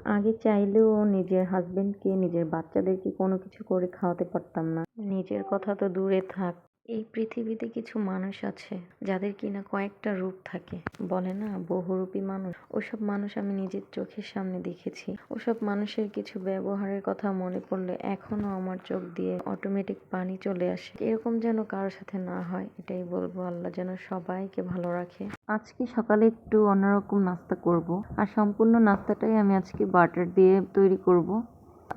আগে চাইলেও নিজের হাসবেন্ডকে, নিজের বাচ্চাদেরকে কোনো কিছু করে খাওয়াতে পারতাম না। নিজের কথা তো দূরে থাক, এই পৃথিবীতে কিছু মানুষ আছে যাদের কিনা কয়েকটা রূপ থাকে, বলে না বহুরূপী মানুষ। ওসব মানুষ আমি নিজের চোখের সামনে দেখেছি। ওসব মানুষের কিছু ব্যবহারের কথা মনে পড়লে এখনো আমার চোখ দিয়ে অটোমেটিক পানি চলে আসে। এরকম যেন কারোর সাথে না হয়, এটাই বলবো। আল্লাহ যেন সবাইকে ভালো রাখে। আজকে সকালে একটু অন্যরকম নাস্তা করব, আর সম্পূর্ণ নাস্তাটাই আমি আজকে বাটার দিয়ে তৈরি করব।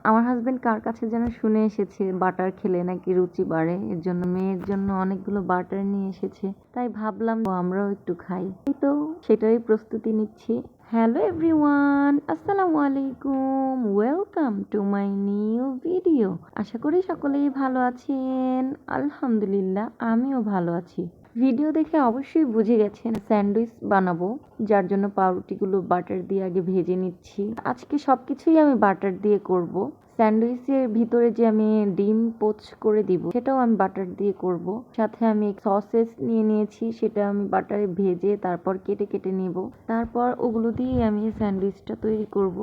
আমার হাজবেন্ড কার কাছে যেন শুনে এসেছে বাটার খেলে নাকি রুচি বাড়ে, এর জন্য মেয়ের জন্য অনেকগুলো বাটার নিয়ে এসেছে। তাই ভাবলাম আমরাও একটু খাই, এই তো সেটারই প্রস্তুতি নিচ্ছি। হ্যালো এভরিওয়ান, আসসালামু আলাইকুম, welcome to my new video. আশা করি সকলেই ভালো আছেন। আলহামদুলিল্লাহ, আমিও ভালো আছি। ভিডিও দেখে অবশ্যই বুঝে গেছেন স্যান্ডউইচ বানাবো, যার জন্য পাউরুটিগুলো বাটার দিয়ে আগে ভেজে নিচ্ছি। আজকে সবকিছুই আমি বাটার দিয়ে করব। স্যান্ডউইচের ভিতরে যে আমি ডিম পোচ করে দিব সেটাও আমি বাটার দিয়ে করব। সাথে আমি সসেস নিয়ে নিয়েছি, সেটা আমি বাটারে ভেজে তারপর কেটে কেটে নেব। তারপর ওগুলো দিয়ে আমি স্যান্ডউইচটা তৈরি করব।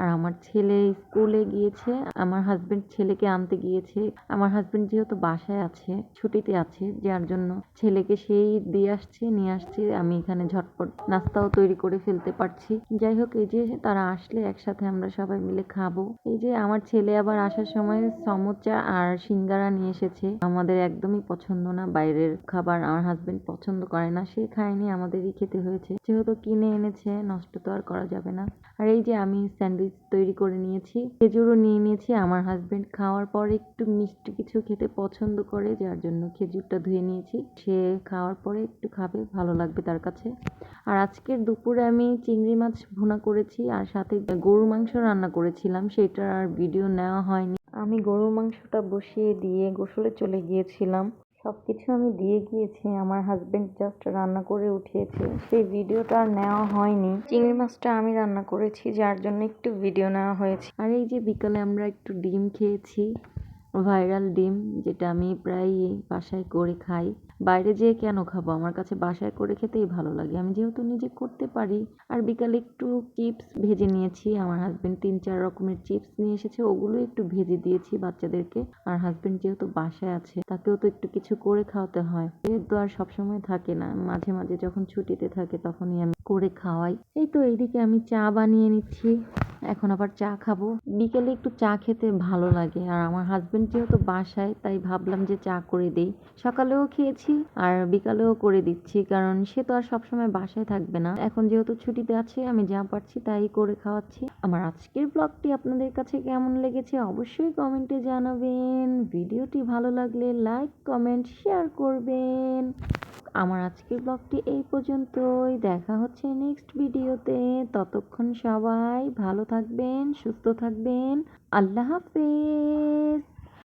আর আমার ছেলে স্কুলে গিয়েছে, আমার হাজবেন্ড ছেলেকে আনতে গিয়েছে। আমার হাজবেন্ড যেহেতু বাসায় আছে, ছুটিতে আছে, যার জন্য ছেলেকে সেই দিয়ে আসছে, নিয়ে আসছে। আমি এখানে ঝটপট নাস্তাও তৈরি করে ফেলতে পারছি। যাই হোক, এই যে তারা আসলে একসাথে আমরা সবাই মিলে খাবো। এই যে আমার ছেলে আবার আসার সময় সমোচা আর সিঙ্গারা নিয়ে এসেছে। আমাদের একদমই পছন্দ না বাইরের খাবার, আমার হাজবেন্ড পছন্দ করে না, সে খায়নি, আমাদেরই খেতে হয়েছে। যেহেতু কিনে এনেছে, নষ্ট তো আর করা যাবে না। আর এই যে আমি স্যান্ডউইচ তৈরি করে নিয়েছি, খেজুরও নিয়ে নিয়েছি। আমার হাজবেন্ড খাওয়ার পর একটু মিষ্টি কিছু খেতে পছন্দ করে, যার জন্য খেজুরটা ধুয়ে নিয়েছি। সে খাওয়ার পরে একটু খাবে, ভালো লাগবে তার কাছে। আর আজকের দুপুরে আমি চিংড়ি মাছ ভুনা করেছি, আর সাথে গরু মাংস রান্না করেছিলাম, সেটার আর ভিডিও নেওয়া হয়নি। আমি গরুর মাংসটা বসিয়ে দিয়ে গোসলে চলে গিয়েছিলাম। সবকিছু আমি দিয়ে গিয়েছি, আমার হাজবেন্ড জাস্ট রান্না করে উঠিয়েছে, সেই ভিডিওটা আর নেওয়া হয়নি। চিংড়ি মাছটা আমি রান্না করেছি, যার জন্য একটু ভিডিও নেওয়া হয়েছে। আর এই যে বিকালে আমরা একটু ডিম খেয়েছি, ভাইরাল ডিম, যেটা আমি প্রায় বাসায় করে খাই। বাইরে যেয়ে কেন খাবো, আমার কাছে বাসায় করে খেতেই ভালো লাগে, আমি যেহেতু নিজে করতে পারি। আর বিকালে একটু চিপস ভেজে নিয়েছি, আমার হাজবেন্ড 3-4 রকমের চিপস নিয়ে এসেছে, ওগুলো একটু ভেজে দিয়েছি বাচ্চাদেরকে। আর হাজবেন্ড যেহেতু বাসায় আছে, তাকেও তো একটু কিছু করে খাওয়াতে হয়, এর তো আর সবসময় থাকে না, মাঝে মাঝে যখন ছুটিতে থাকে তখনই আমি করে খাওয়াই। এই তো এইদিকে আমি চা বানিয়ে নিচ্ছি, এখন আবার চা খাবো। বিকেলে একটু চা খেতে ভালো লাগে, আর আমার হাজবেন্ড যেহেতু বাসায়, তাই ভাবলাম যে চা করে দেই। সকালেও খেয়েছি আর বিকালেও করে দিচ্ছি, কারণ সে তো আর সবসময় বাসায় থাকবে না। এখন যেহেতু ছুটিতে আছে, আমি যা পারছি তাই করে খাওয়াচ্ছি। আমার আজকের ব্লগটি আপনাদের কাছে কেমন লেগেছে অবশ্যই কমেন্টে জানাবেন। ভিডিওটি ভালো লাগলে লাইক, কমেন্ট, শেয়ার করবেন। আমার আজকের ব্লগটি এই পর্যন্তই, দেখা হচ্ছে নেক্সট ভিডিওতে। ততক্ষণ সবাই ভালো থাকবেন, সুস্থ থাকবেন। আল্লাহ হাফেজ।